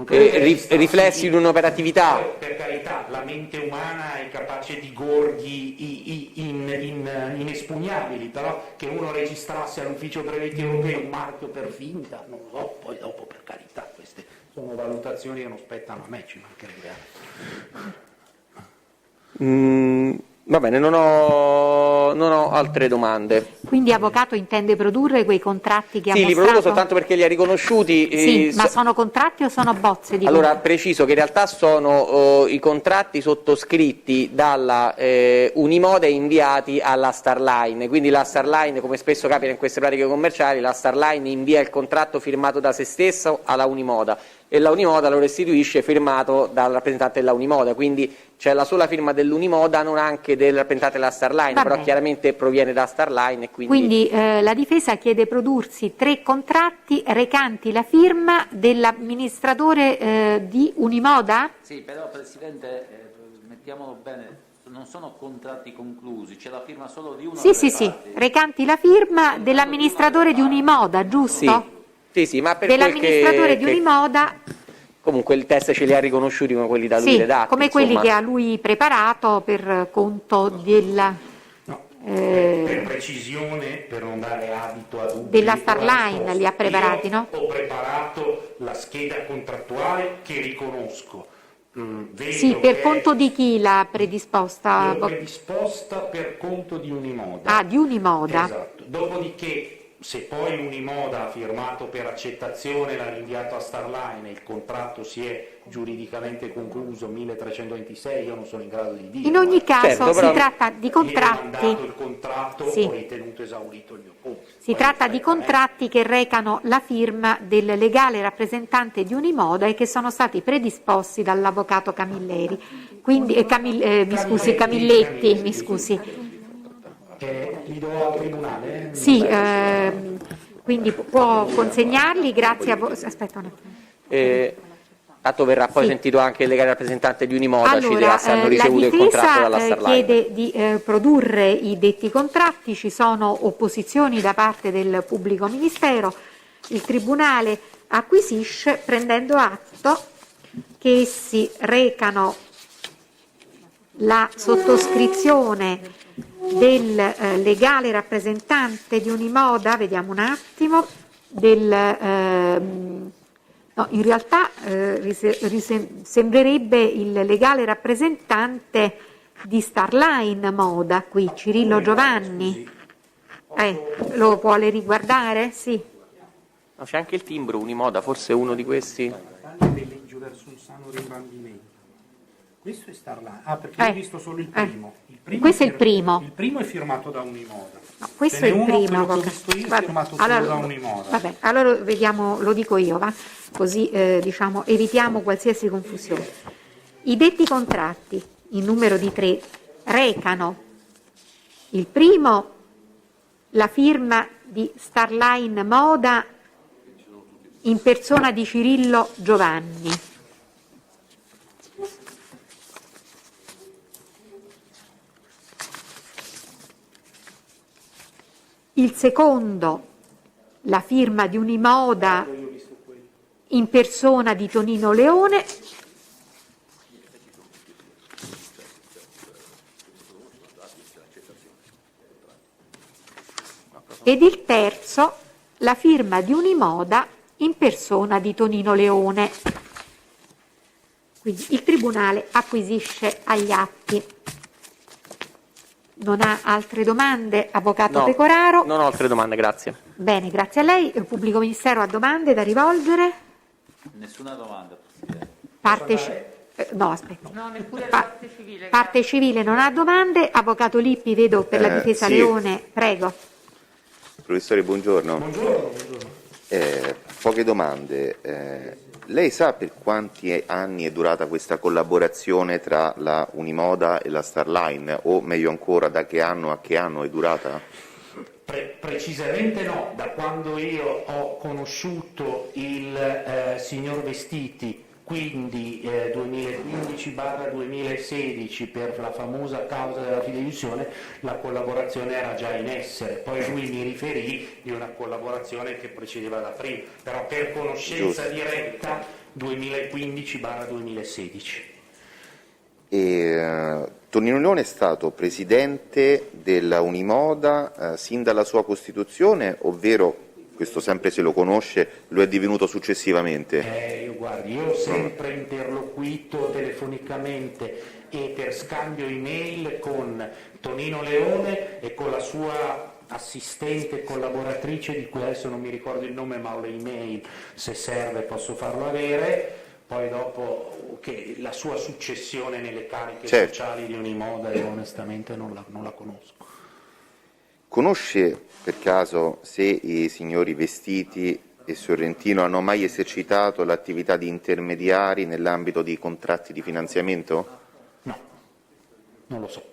riflessi di un'operatività. Per carità, la mente umana è capace di gorghi inespugnabili, però che uno registrasse all'Ufficio Brevetti Europei un marchio per finta, non lo so, poi dopo per carità, queste sono valutazioni che non spettano a me, ci mancherebbe. Va bene, non ho altre domande. Quindi avvocato intende produrre quei contratti che ha mostrato? Sì, li produco soltanto perché li ha riconosciuti. Sì, ma sono contratti o sono bozze di Allora, contratti? preciso che in realtà sono i contratti sottoscritti dalla Unimoda e inviati alla Starline, quindi la Starline, come spesso capita in queste pratiche commerciali, la Starline invia il contratto firmato da se stesso alla Unimoda e la Unimoda lo restituisce firmato dal rappresentante della Unimoda, quindi c'è la sola firma dell'Unimoda, non anche del rappresentante della Starline, però chiaramente proviene da Starline. E quindi la difesa chiede prodursi 3 contratti recanti la firma dell'amministratore di Unimoda? Sì, però Presidente, mettiamolo bene, non sono contratti conclusi, c'è la firma solo di uno. Sì, recanti la firma dell'amministratore di Unimoda, giusto? Sì, ma per dell'amministratore di Unimoda. Comunque il test ce li ha riconosciuti come quelli da lui redatti. Come quelli che ha lui preparato per conto della... per precisione, per non dare adito a dubbi, della Starline li ha preparati, no? Ho preparato la scheda contrattuale che riconosco. Sì, per conto di chi l'ha predisposta? L'ho predisposta per conto di Unimoda. Ah, di Unimoda. Esatto. Dopodiché, se poi Unimoda ha firmato per accettazione, l'ha rinviato a Starline e il contratto si è giuridicamente concluso 1326, io non sono in grado di dire. In ogni caso si tratta di contratti. Ho mandato il contratto, ho ritenuto esaurito il mio punto. Si tratta di contratti che recano la firma del legale rappresentante di Unimoda e che sono stati predisposti dall'avvocato Camilleri. Quindi, Camilletti, mi scusi. Li do al Tribunale? Sì, quindi può consegnarli grazie a voi. Aspetta un attimo. Tanto verrà poi sentito anche il legale rappresentante di Unimoda, ci dirà se hanno ricevuto il contratto dalla Starline. La difesa chiede di produrre i detti contratti, ci sono opposizioni da parte del pubblico ministero, il Tribunale acquisisce prendendo atto che essi recano la sottoscrizione del legale rappresentante di Unimoda, vediamo un attimo, no, in realtà sembrerebbe il legale rappresentante di Starline Moda qui, Cirillo Giovanni. Lo vuole riguardare? Sì. No, c'è anche il timbro Unimoda, forse uno di questi. Belleggio verso un sano ribrandimento. Questo è Starline. Ah, perché io ho visto solo il primo. Questo è il primo. Il primo è firmato da Unimoda. No, questo è il primo. Quello che ho visto io è firmato solo da Unimoda. Vabbè, allora vediamo, lo dico io, va? Così diciamo, evitiamo qualsiasi confusione. I detti contratti, in numero di 3, recano il primo, la firma di Starline Moda in persona di Cirillo Giovanni. Il secondo, la firma di Unimoda in persona di Tonino Leone. Ed il terzo, la firma di Unimoda in persona di Tonino Leone. Quindi il Tribunale acquisisce agli atti. Non ha altre domande, Avvocato No, Pecoraro? Non ho altre domande, grazie. Bene, grazie a lei. Il Pubblico Ministero ha domande da rivolgere? Nessuna domanda, Presidente. No, aspetta. No, neppure la parte civile. Parte civile non ha domande. Avvocato Lippi, vedo per la difesa sì. Leone, prego. Professore, buongiorno. Poche domande. Lei sa per quanti anni è durata questa collaborazione tra la Unimoda e la Starline, o meglio ancora da che anno a che anno è durata? Precisamente no, da quando io ho conosciuto il signor Vestiti, quindi 2015/2016, per la famosa causa della fideiussione, la collaborazione era già in essere. Poi lui mi riferì di una collaborazione che precedeva da prima, però per conoscenza Giusto. diretta 2015/2016. Tonino Leone è stato presidente della Unimoda sin dalla sua costituzione, ovvero, questo sempre se lo conosce, lo è divenuto successivamente? Io ho sempre interloquito telefonicamente e per scambio email con Tonino Leone e con la sua assistente collaboratrice, di cui adesso non mi ricordo il nome, ma ho le email, se serve posso farlo avere. Poi dopo che la sua successione nelle cariche sociali di Unimoda, io onestamente non la conosco. Conosce per caso se i signori Vestiti e Sorrentino hanno mai esercitato l'attività di intermediari nell'ambito di contratti di finanziamento? No, non lo so.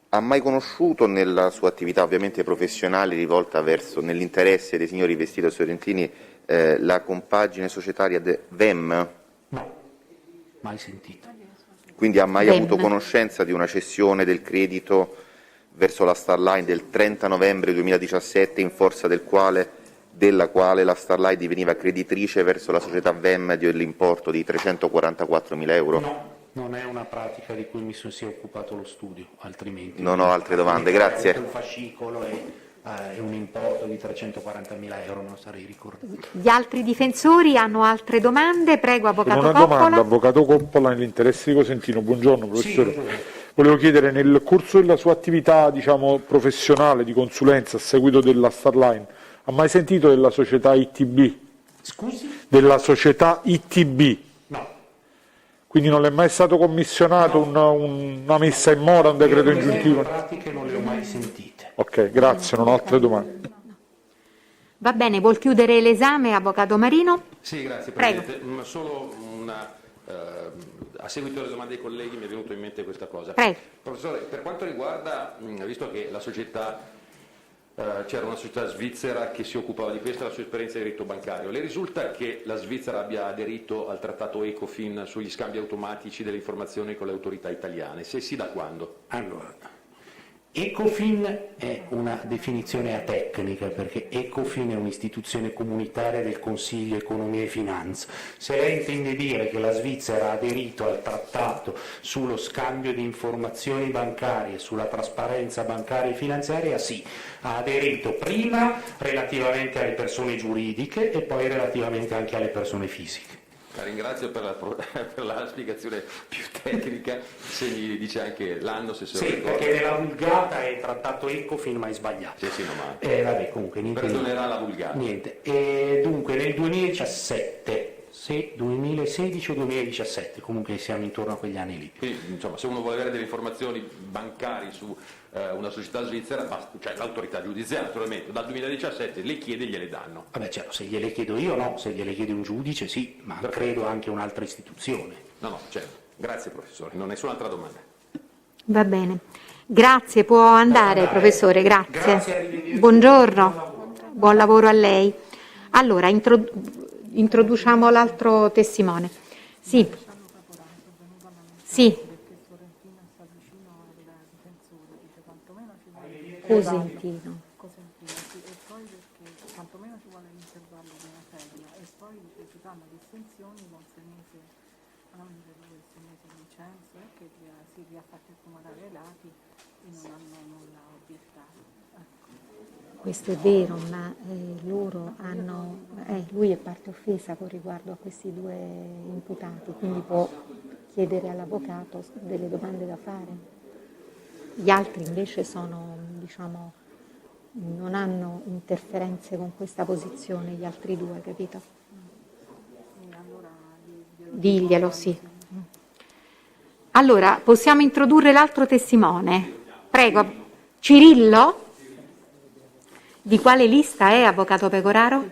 Ha mai conosciuto nella sua attività ovviamente professionale rivolta verso nell'interesse dei signori Vestiti e Sorrentini la compagine societaria VEM? No, mai sentito. Quindi ha mai avuto conoscenza di una cessione del credito verso la Starline del 30 novembre 2017 in forza della quale la Starline diveniva creditrice verso la società VEM dell'importo di 344.000 euro? No, non è una pratica di cui mi si è occupato lo studio, altrimenti... Non ho altre domande, grazie. Un fascicolo e un importo di 340.000 euro, non sarei ricordato. Gli altri difensori hanno altre domande? Prego, Avvocato Una Coppola. domanda, Avvocato Coppola, nell'interesse di Cosentino. Buongiorno, professore. Sì, Volevo chiedere, nel corso della sua attività professionale di consulenza a seguito della Starline, ha mai sentito della società ITB? Scusi? Della società ITB? No. Quindi non le è mai stato commissionato una messa in mora, un decreto ingiuntivo? Le pratiche non le ho mai sentite. Ok, grazie, non ho altre domande. Va bene, vuol chiudere l'esame, Avvocato Marino? Sì, grazie Prego. Presidente. Solo a seguito delle domande dei colleghi mi è venuto in mente questa cosa. Prego. Professore, per quanto riguarda, visto che la società, c'era una società svizzera che si occupava di questa, la sua esperienza di diritto bancario, le risulta che la Svizzera abbia aderito al trattato ECOFIN sugli scambi automatici delle informazioni con le autorità italiane? Se sì, da quando? Allora, ECOFIN è una definizione atecnica, perché ECOFIN è un'istituzione comunitaria del Consiglio Economia e Finanza. Se lei intende dire che la Svizzera ha aderito al trattato sullo scambio di informazioni bancarie, sulla trasparenza bancaria e finanziaria, sì, ha aderito prima relativamente alle persone giuridiche e poi relativamente anche alle persone fisiche. La ringrazio per la spiegazione più tecnica, se mi dice anche l'anno, se se lo Sì, ricorda. perché nella vulgata è trattato Ecofin, ma è sbagliato. Sì, no, ma Vabbè, comunque, niente. perdonerà la vulgata. Niente. Dunque, nel 2017, sì, 2016 o 2017, comunque siamo intorno a quegli anni lì. Quindi, insomma, se uno vuole avere delle informazioni bancarie su una società svizzera, basta, cioè l'autorità giudiziaria, naturalmente, dal 2017 le chiede e gliele danno. Vabbè, certo, se gliele chiedo io no, se gliele chiede un giudice sì, ma credo anche un'altra istituzione. No, certo. Grazie professore, non nessun'altra domanda. Va bene. Grazie, può andare professore, grazie. Grazie, Buongiorno, buon lavoro a lei. Allora, introduciamo l'altro testimone. Sì. Sì. Cosentino. Sì, e poi perché quantomeno ci vuole l'intervallo di una sedia e poi ci fanno distinzioni con Senese Angelo e Senese Vincenzo che si li ha fatti accomodare ai lati e non hanno nulla obiettato. Ecco. Questo è vero, ma loro hanno, lui è parte offesa con riguardo a questi due imputati, quindi può chiedere all'avvocato delle domande da fare. Gli altri invece sono, diciamo, non hanno interferenze con questa posizione, gli altri due, capito? Diglielo, sì. Allora, possiamo introdurre l'altro testimone? Prego, Cirillo? Di quale lista è, avvocato Pecoraro?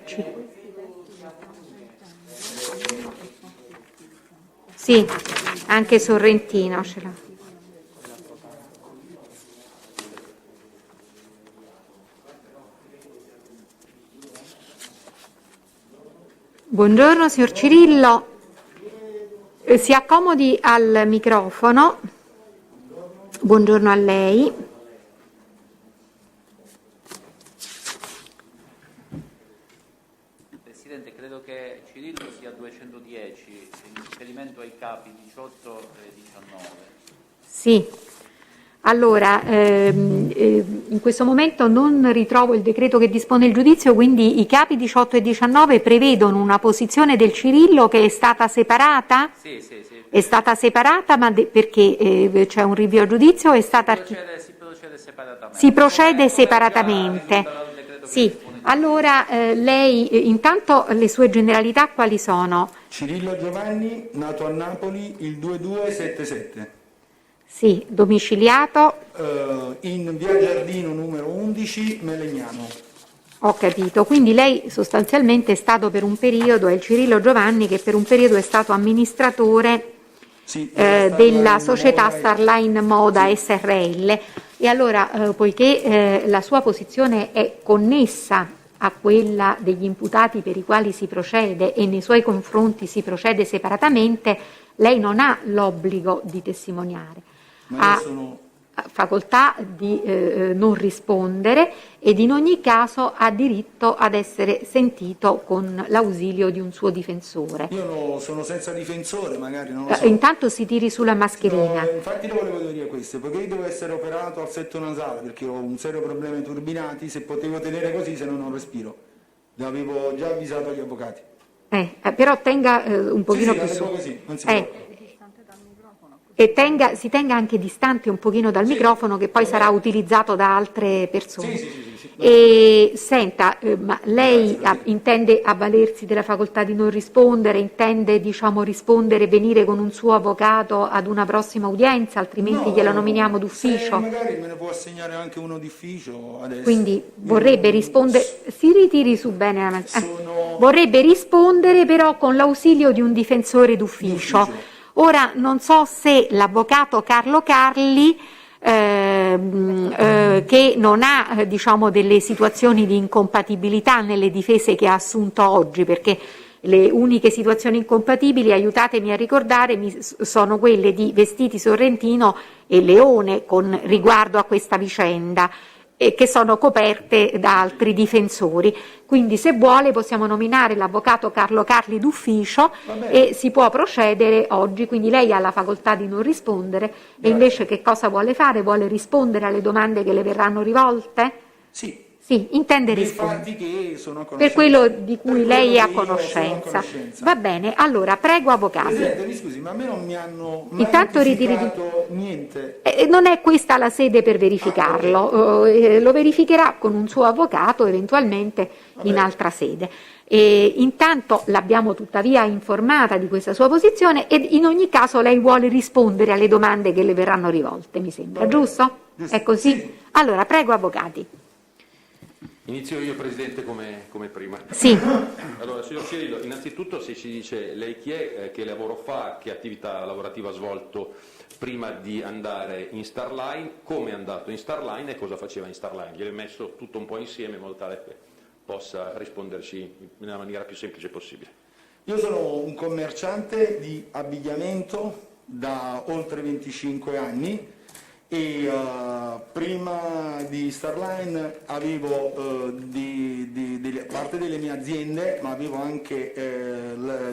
Sì, anche Sorrentino ce l'ha. Buongiorno signor Cirillo, si accomodi al microfono. Buongiorno a lei. Presidente, credo che Cirillo sia 210, in riferimento ai capi 18 e 19. Sì. Allora, in questo momento non ritrovo il decreto che dispone il giudizio, quindi i capi 18 e 19 prevedono una posizione del Cirillo che è stata separata? Sì. È stata separata, ma perché c'è un rinvio a giudizio o è stata... Si procede separatamente. Si procede separatamente. Sì, allora lei, intanto le sue generalità quali sono? Cirillo Giovanni, nato a Napoli il 2277. Sì, domiciliato? In via Giardino numero 11, Melegnano. Ho capito, quindi lei sostanzialmente è stato per un periodo, è il Cirillo Giovanni che per un periodo è stato amministratore della società Starline Moda SRL e allora poiché la sua posizione è connessa a quella degli imputati per i quali si procede e nei suoi confronti si procede separatamente, lei non ha l'obbligo di testimoniare. Ha facoltà di non rispondere ed in ogni caso ha diritto ad essere sentito con l'ausilio di un suo difensore. Io sono senza difensore, magari non lo so. Intanto si tiri sulla mascherina. No, infatti lo volevo dire questo, poiché io devo essere operato al setto nasale perché ho un serio problema ai turbinati, se potevo tenere così se no non respiro. L'avevo già avvisato agli avvocati. Però tenga un pochino più su. Così, non si può. E si tenga anche distante un pochino dal microfono che poi sarà utilizzato da altre persone. E senta, ma lei intende avvalersi della facoltà di non rispondere, intende rispondere, venire con un suo avvocato ad una prossima udienza, altrimenti gliela nominiamo d'ufficio? Magari me ne può assegnare anche uno d'ufficio adesso. Quindi vorrebbe rispondere, si ritiri su bene, vorrebbe rispondere però con l'ausilio di un difensore d'ufficio. Ora non so se l'avvocato Carlo Carli che non ha delle situazioni di incompatibilità nelle difese che ha assunto oggi, perché le uniche situazioni incompatibili, aiutatemi a ricordare, sono quelle di Vestiti, Sorrentino e Leone con riguardo a questa vicenda, che sono coperte da altri difensori. Quindi se vuole possiamo nominare l'avvocato Carlo Carli d'ufficio e si può procedere oggi, quindi lei ha la facoltà di non rispondere. E invece che cosa vuole fare? Vuole rispondere alle domande che le verranno rivolte? Sì. Sì, intende dei rispondere. fatti che sono a conoscenza. Per quello di cui Per lei è a quello che io sono a conoscenza. conoscenza. Va bene, allora prego avvocati. Presidente, mi scusi, ma a me non mi hanno mai Intanto notificato niente. Non è questa la sede per verificarlo, lo verificherà con un suo avvocato eventualmente in altra sede. Intanto l'abbiamo tuttavia informata di questa sua posizione e in ogni caso lei vuole rispondere alle domande che le verranno rivolte, mi sembra, giusto? È così? Allora, prego avvocati. Inizio io, Presidente, come prima. Sì. Allora, signor Cirillo, innanzitutto se ci dice lei chi è, che lavoro fa, che attività lavorativa ha svolto prima di andare in Starline, come è andato in Starline e cosa faceva in Starline. Gliel'ho messo tutto un po' insieme in modo tale che possa risponderci nella maniera più semplice possibile. Io sono un commerciante di abbigliamento da oltre 25 anni e prima di Starline avevo parte delle mie aziende, ma avevo anche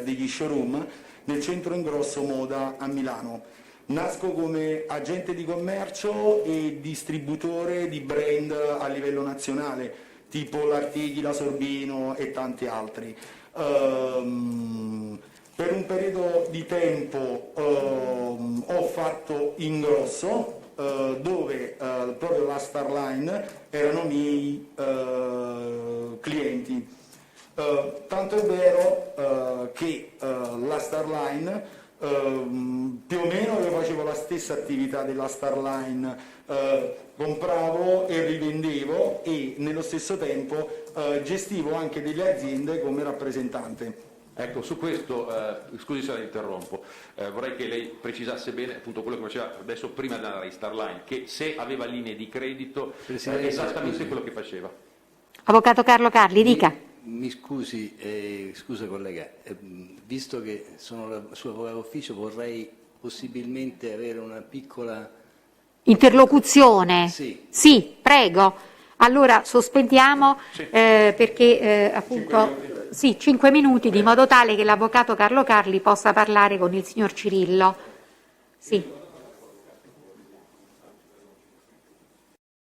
degli showroom nel centro ingrosso moda a Milano. Nasco come agente di commercio e distributore di brand a livello nazionale, tipo l'Artigli, la Sorbino e tanti altri. Per un periodo di tempo ho fatto ingrosso, dove proprio la Starline erano miei clienti. Tanto è vero che la Starline più o meno io facevo la stessa attività della Starline, compravo e rivendevo e nello stesso tempo gestivo anche delle aziende come rappresentante. Ecco, su questo, scusi se la interrompo, vorrei che lei precisasse bene appunto quello che faceva adesso prima di andare in Starline, che se aveva linee di credito è esattamente quello che faceva. Avvocato Carlo Carli, dica. Mi scusi, scusa collega, visto che sono suo avvocato d'ufficio vorrei possibilmente avere una piccola Interlocuzione? Sì. Sì, prego. Allora sospendiamo perché appunto 5 minuti di modo tale che l'avvocato Carlo Carli possa parlare con il signor Cirillo. Sì.